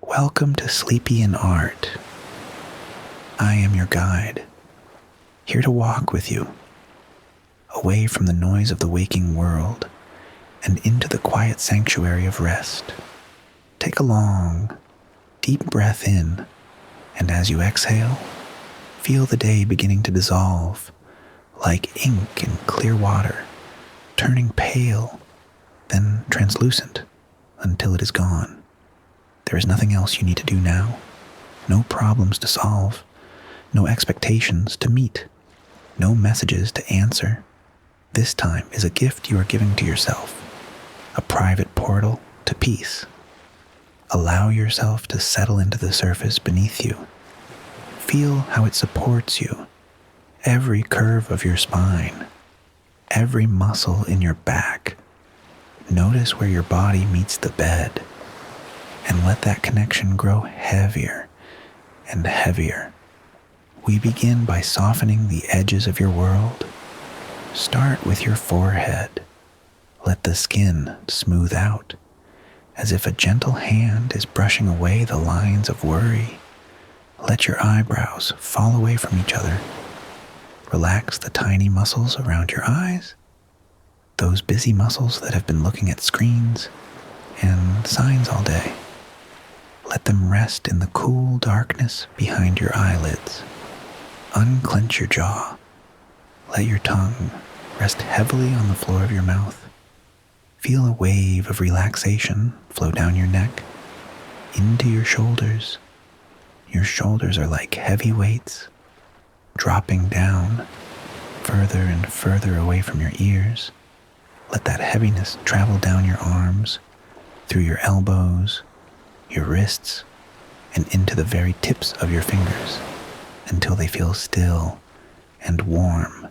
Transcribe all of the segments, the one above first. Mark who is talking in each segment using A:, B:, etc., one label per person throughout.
A: Welcome to Sleepy in Art. I am your guide, here to walk with you, away from the noise of the waking world and into the quiet sanctuary of rest. Take a long, deep breath in, and as you exhale, feel the day beginning to dissolve, like ink in clear water, turning pale, then translucent, until it is gone. There is nothing else you need to do now, no problems to solve, no expectations to meet, no messages to answer. This time is a gift you are giving to yourself, a private portal to peace. Allow yourself to settle into the surface beneath you. Feel how it supports you, every curve of your spine, every muscle in your back. Notice where your body meets the bed, and let that connection grow heavier and heavier. We begin by softening the edges of your world. Start with your forehead. Let the skin smooth out, as if a gentle hand is brushing away the lines of worry. Let your eyebrows fall away from each other. Relax the tiny muscles around your eyes, those busy muscles that have been looking at screens and signs all day. Let them rest in the cool darkness behind your eyelids. Unclench your jaw. Let your tongue rest heavily on the floor of your mouth. Feel a wave of relaxation flow down your neck, into your shoulders. Your shoulders are like heavy weights, dropping down further and further away from your ears. Let that heaviness travel down your arms, through your elbows, your wrists, and into the very tips of your fingers until they feel still and warm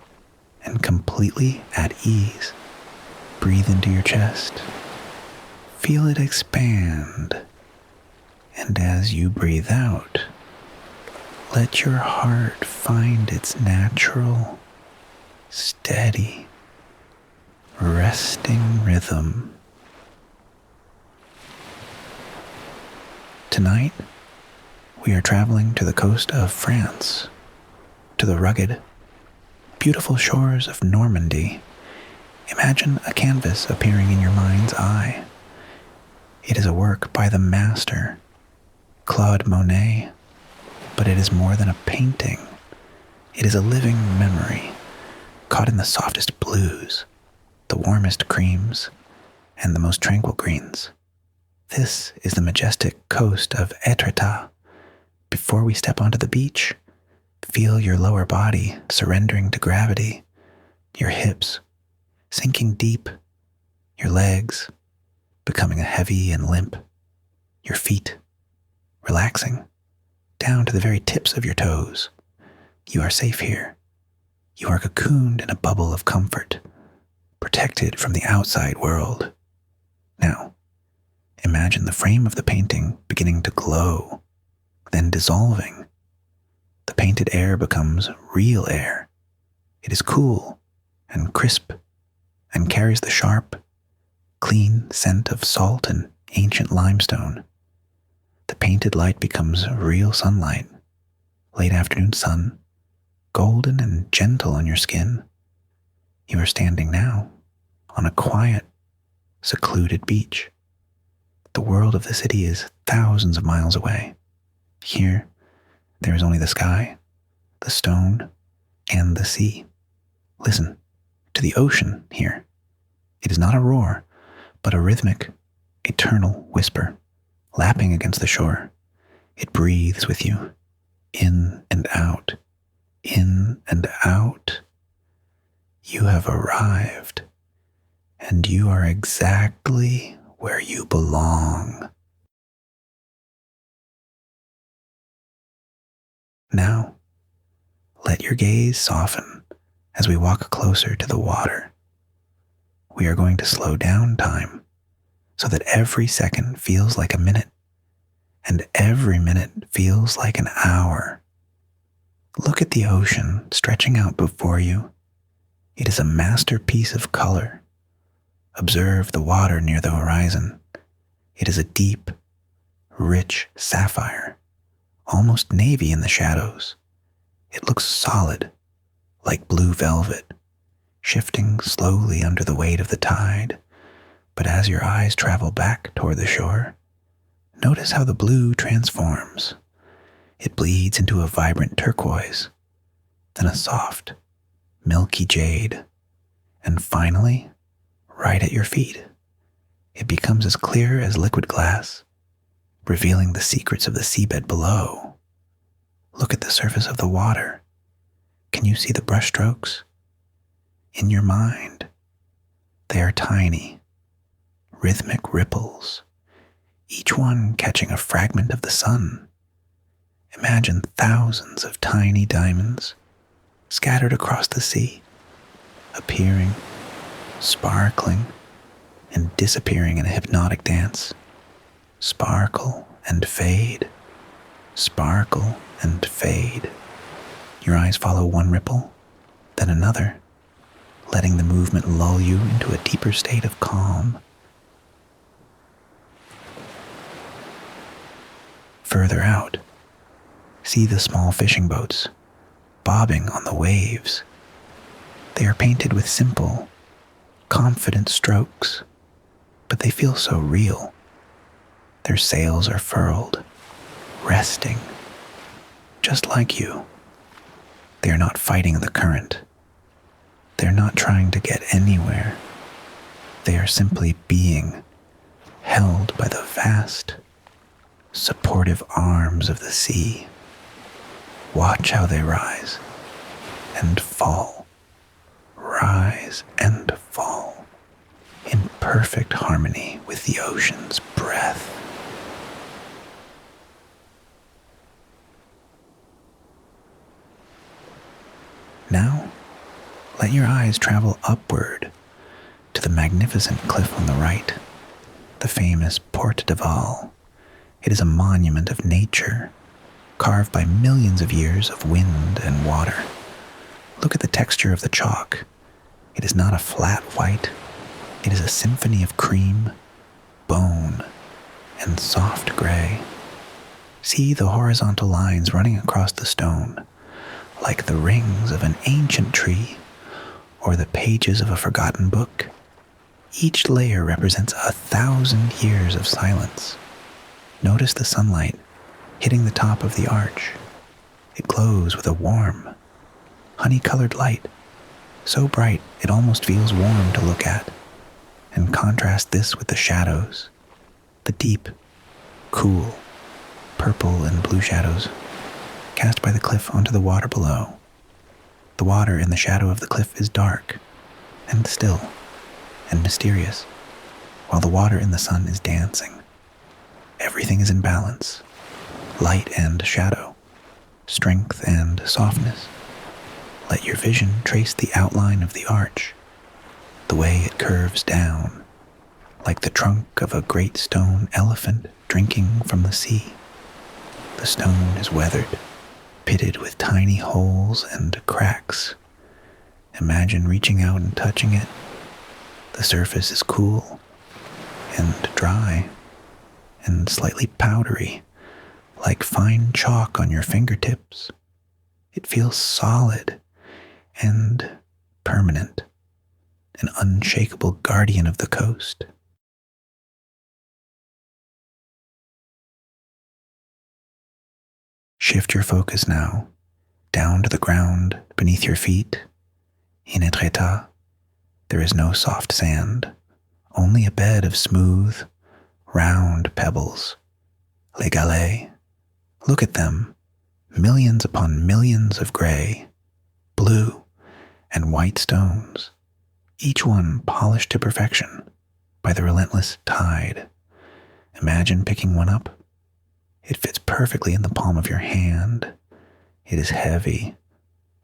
A: and completely at ease. Breathe into your chest. Feel it expand. And as you breathe out, let your heart find its natural, steady, resting rhythm. Tonight, we are traveling to the coast of France, to the rugged, beautiful shores of Normandy. Imagine a canvas appearing in your mind's eye. It is a work by the master, Claude Monet, but it is more than a painting. It is a living memory, caught in the softest blues, the warmest creams, and the most tranquil greens. This is the majestic coast of Étretat. Before we step onto the beach, feel your lower body surrendering to gravity, your hips sinking deep, your legs becoming heavy and limp, your feet relaxing down to the very tips of your toes. You are safe here. You are cocooned in a bubble of comfort, protected from the outside world. Now, imagine the frame of the painting beginning to glow, then dissolving. The painted air becomes real air. It is cool and crisp and carries the sharp, clean scent of salt and ancient limestone. The painted light becomes real sunlight, late afternoon sun, golden and gentle on your skin. You are standing now on a quiet, secluded beach. The world of the city is thousands of miles away. Here, there is only the sky, the stone, and the sea. Listen to the ocean here. It is not a roar, but a rhythmic, eternal whisper, lapping against the shore. It breathes with you, in and out, in and out. You have arrived, and you are exactly where you belong. Now, let your gaze soften as we walk closer to the water. We are going to slow down time so that every second feels like a minute, and every minute feels like an hour. Look at the ocean stretching out before you. It is a masterpiece of color. Observe the water near the horizon. It is a deep, rich sapphire, almost navy in the shadows. It looks solid, like blue velvet, shifting slowly under the weight of the tide. But as your eyes travel back toward the shore, notice how the blue transforms. It bleeds into a vibrant turquoise, then a soft, milky jade, and finally, right at your feet, it becomes as clear as liquid glass, revealing the secrets of the seabed below. Look at the surface of the water. Can you see the brushstrokes? In your mind, they are tiny, rhythmic ripples, each one catching a fragment of the sun. Imagine thousands of tiny diamonds scattered across the sea, appearing, sparkling, and disappearing in a hypnotic dance. Sparkle and fade, sparkle and fade. Your eyes follow one ripple, then another, letting the movement lull you into a deeper state of calm. Further out, see the small fishing boats bobbing on the waves. They are painted with simple, confident strokes, but they feel so real. Their sails are furled, resting, just like you. They are not fighting the current. They're not trying to get anywhere. They are simply being held by the vast, supportive arms of the sea. Watch how they rise and fall, rise and fall, in perfect harmony with the ocean's breath. Now, let your eyes travel upward to the magnificent cliff on the right, the famous Porte de Val. It is a monument of nature, carved by millions of years of wind and water. Look at the texture of the chalk. It is not a flat white. It is a symphony of cream, bone, and soft gray. See the horizontal lines running across the stone, like the rings of an ancient tree or the pages of a forgotten book. Each layer represents 1,000 years of silence. Notice the sunlight hitting the top of the arch. It glows with a warm, honey-colored light, so bright it almost feels warm to look at. And contrast this with the shadows, the deep, cool, purple and blue shadows cast by the cliff onto the water below. The water in the shadow of the cliff is dark and still and mysterious, while the water in the sun is dancing. Everything is in balance, light and shadow, strength and softness. Let your vision trace the outline of the arch, the way it curves down, like the trunk of a great stone elephant drinking from the sea. The stone is weathered, pitted with tiny holes and cracks. Imagine reaching out and touching it. The surface is cool and dry and slightly powdery, like fine chalk on your fingertips. It feels solid and permanent, an unshakable guardian of the coast. Shift your focus now, down to the ground beneath your feet. In Étretat, there is no soft sand, only a bed of smooth, round pebbles. Les galets. Look at them, millions upon millions of gray, blue, and white stones, each one polished to perfection by the relentless tide. Imagine picking one up. It fits perfectly in the palm of your hand. It is heavy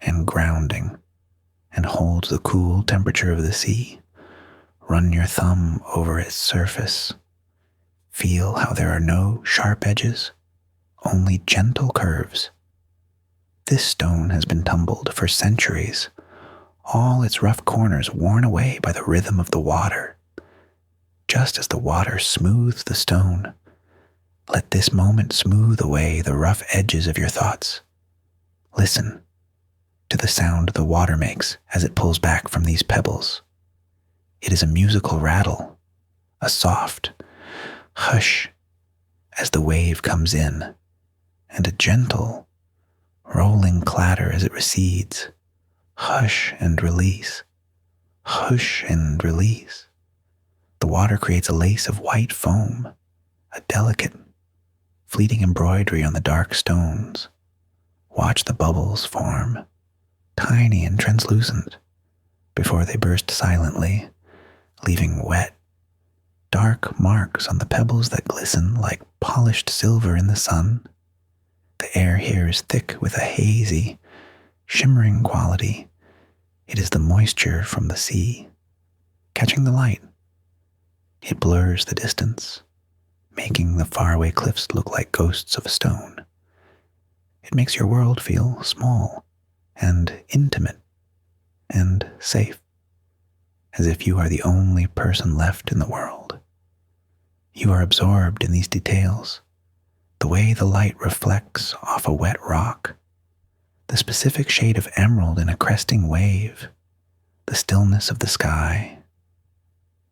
A: and grounding and holds the cool temperature of the sea. Run your thumb over its surface. Feel how there are no sharp edges, only gentle curves. This stone has been tumbled for centuries, all its rough corners worn away by the rhythm of the water. Just as the water smooths the stone, Let this moment smooth away the rough edges of your thoughts. Listen to the sound the water makes as it pulls back from these pebbles. It is a musical rattle, a soft hush as the wave comes in, and a gentle, rolling clatter as it recedes. Hush and release. Hush and release. The water creates a lace of white foam, a delicate, fleeting embroidery on the dark stones. Watch the bubbles form, tiny and translucent, before they burst silently, leaving wet, dark marks on the pebbles that glisten like polished silver in the sun. The air here is thick with a hazy, shimmering quality. It is the moisture from the sea, catching the light. It blurs the distance, making the faraway cliffs look like ghosts of stone. It makes your world feel small and intimate and safe, as if you are the only person left in the world. You are absorbed in these details, the way the light reflects off a wet rock, the specific shade of emerald in a cresting wave, the stillness of the sky.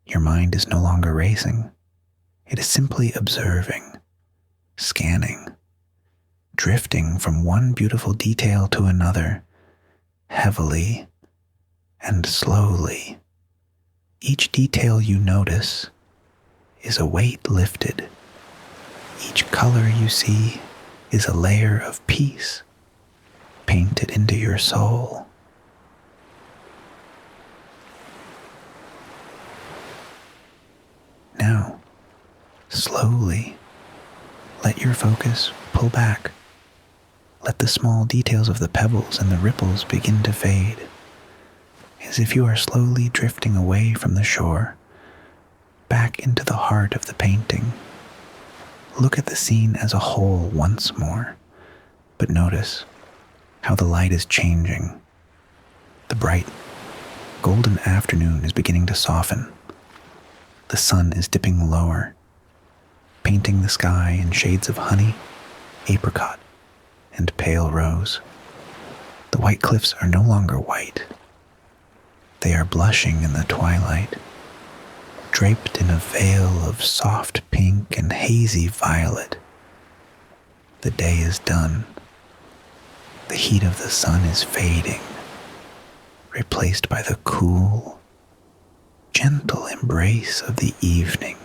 A: Your mind is no longer racing. It is simply observing, scanning, drifting from one beautiful detail to another, heavily and slowly. Each detail you notice is a weight lifted. Each color you see is a layer of peace painted into your soul. Now, slowly, let your focus pull back. Let the small details of the pebbles and the ripples begin to fade, as if you are slowly drifting away from the shore, back into the heart of the painting. Look at the scene as a whole once more, but notice how the light is changing. The bright, golden afternoon is beginning to soften. The sun is dipping lower, painting the sky in shades of honey, apricot, and pale rose. The white cliffs are no longer white. They are blushing in the twilight, draped in a veil of soft pink and hazy violet. The day is done. The heat of the sun is fading, replaced by the cool, gentle embrace of the evening.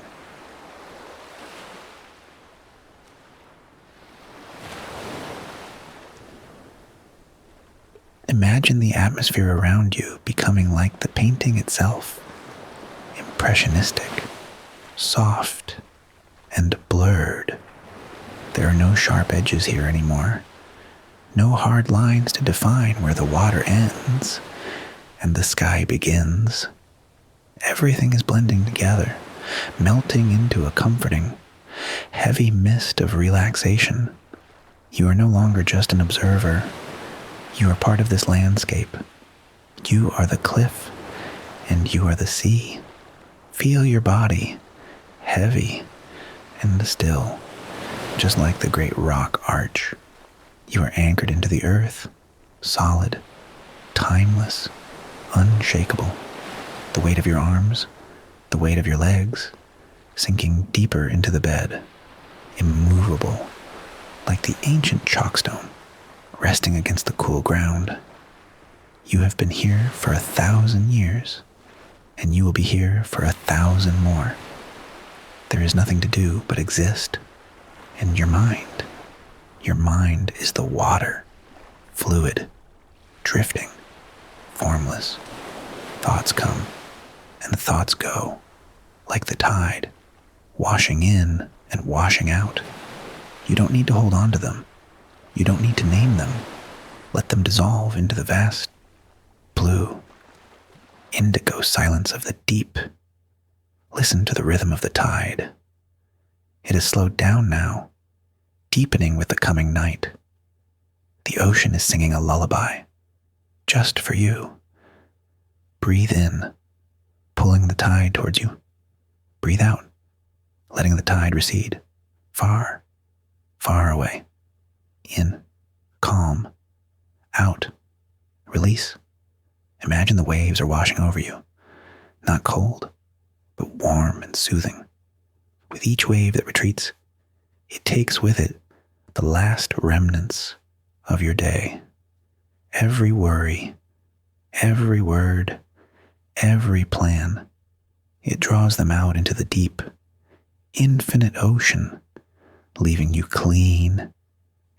A: Imagine the atmosphere around you becoming like the painting itself, impressionistic, soft, and blurred. There are no sharp edges here anymore, no hard lines to define where the water ends and the sky begins. Everything is blending together, melting into a comforting, heavy mist of relaxation. You are no longer just an observer. You are part of this landscape. You are the cliff, and you are the sea. Feel your body, heavy and still, just like the great rock arch. You are anchored into the earth, solid, timeless, unshakable. The weight of your arms, the weight of your legs, sinking deeper into the bed, immovable, like the ancient chalkstone, resting against the cool ground. You have been here for 1,000 years, and you will be here for 1,000 more. There is nothing to do but exist, and your mind is the water, fluid, drifting, formless. Thoughts come, and thoughts go, like the tide, washing in and washing out. You don't need to hold on to them. You don't need to name them. Let them dissolve into the vast, blue, indigo silence of the deep. Listen to the rhythm of the tide. It has slowed down now, deepening with the coming night. The ocean is singing a lullaby, just for you. Breathe in, pulling the tide towards you. Breathe out, letting the tide recede. Far, far away. In, calm. Out, release. Imagine the waves are washing over you. Not cold, but warm and soothing. With each wave that retreats, it takes with it the last remnants of your day. Every worry, every word, every plan, it draws them out into the deep, infinite ocean, leaving you clean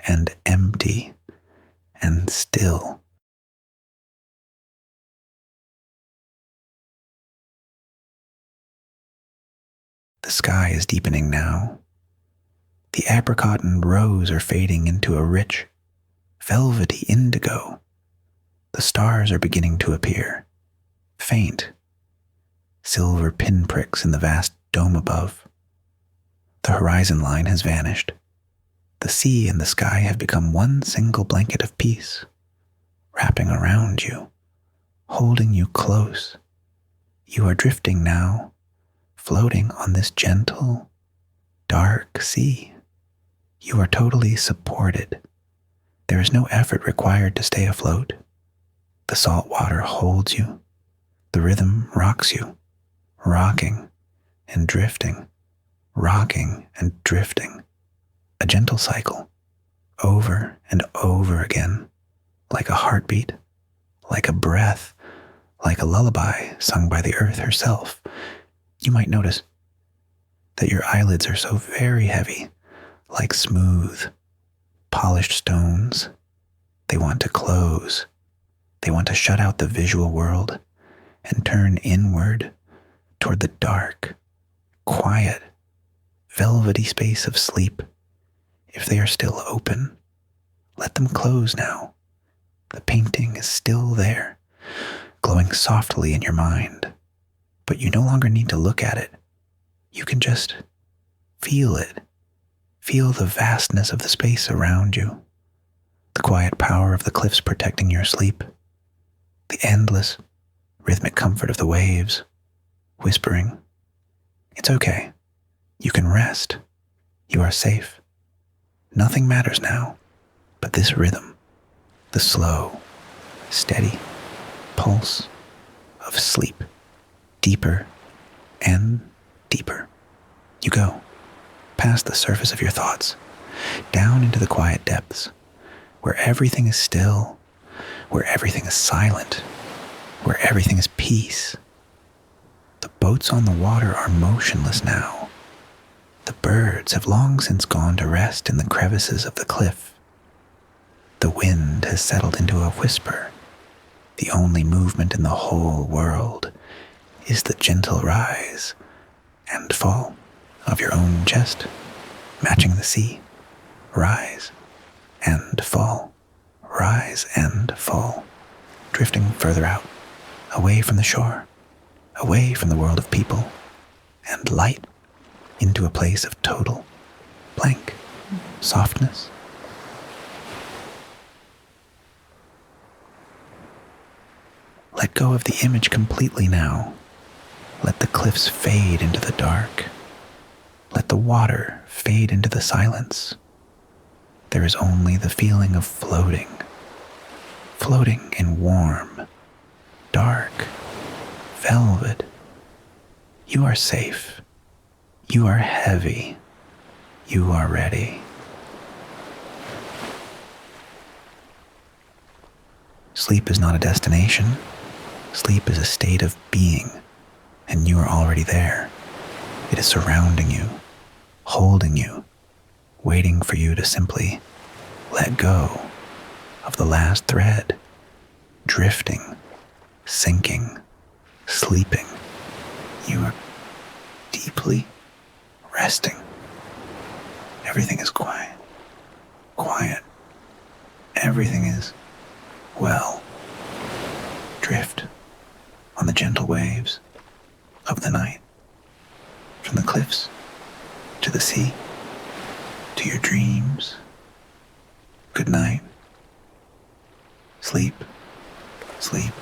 A: and empty and still. The sky is deepening now. The apricot and rose are fading into a rich, velvety indigo. The stars are beginning to appear, faint, silver pinpricks in the vast dome above. The horizon line has vanished. The sea and the sky have become one single blanket of peace, wrapping around you, holding you close. You are drifting now, floating on this gentle, dark sea. You are totally supported. There is no effort required to stay afloat. The salt water holds you. The rhythm rocks you, rocking and drifting, rocking and drifting. A gentle cycle, over and over again, like a heartbeat, like a breath, like a lullaby sung by the earth herself. You might notice that your eyelids are so very heavy, like smooth, polished stones. They want to close. They want to shut out the visual world and turn inward toward the dark, quiet, velvety space of sleep. If they are still open, let them close now. The painting is still there, glowing softly in your mind, but you no longer need to look at it. You can just feel it. Feel the vastness of the space around you, the quiet power of the cliffs protecting your sleep, the endless, rhythmic comfort of the waves, whispering, "It's okay. You can rest. You are safe. Nothing matters now but this rhythm, the slow, steady pulse of sleep, deeper and deeper. You go past the surface of your thoughts, down into the quiet depths, where everything is still, where everything is silent, where everything is peace. The boats on the water are motionless now. The birds have long since gone to rest in the crevices of the cliff. The wind has settled into a whisper. The only movement in the whole world is the gentle rise and fall of your own chest, matching the sea. Rise and fall, rise and fall, drifting further out, away from the shore, away from the world of people, and light into a place of total, blank softness. Let go of the image completely now. Let the cliffs fade into the dark. Let the water fade into the silence. There is only the feeling of floating, floating in warm, dark velvet. You are safe. You are heavy. You are ready. Sleep is not a destination. Sleep is a state of being, and you are already there. It is surrounding you, holding you, waiting for you to simply let go of the last thread, drifting, sinking, sleeping. You are deeply resting. Everything is quiet, quiet. Everything is well. Drift on the gentle waves of the night, from the cliffs to the sea, to your dreams. Good night. Sleep, sleep.